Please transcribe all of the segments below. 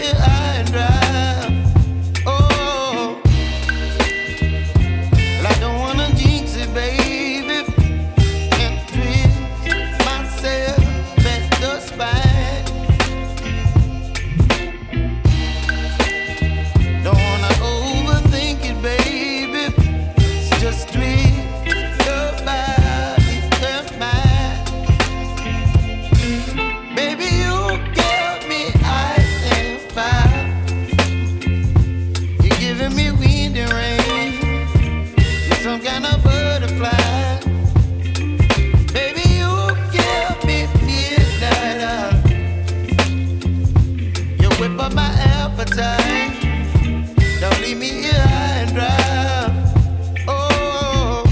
here high and dry. Oh, well, I don't wanna jinx it, baby, and twist myself at the spine. Don't wanna overthink it, baby. It's just twist your body and mine. Baby, you give me ice and fire. You're giving me wind and rain. You're some kind of butterfly. Baby, you give me midnight. You whip up my appetite. Don't leave me here high and dry. Oh,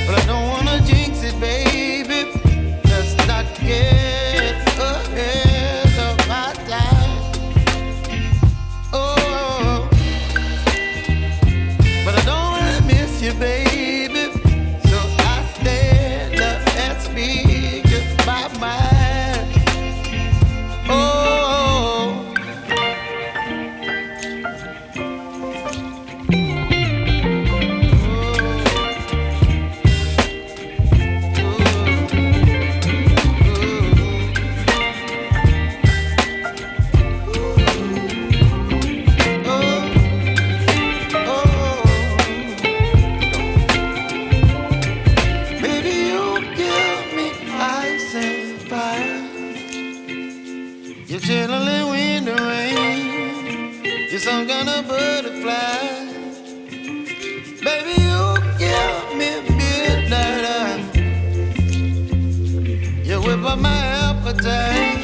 but I don't wanna jinx it, baby. Let's not get ahead of my time. Oh, but I don't wanna miss you, baby. So I stand up and speak my mind. Oh. You're chilling wind and rain. You're some kind of butterfly. Baby, you give me midnight. You whip up my appetite.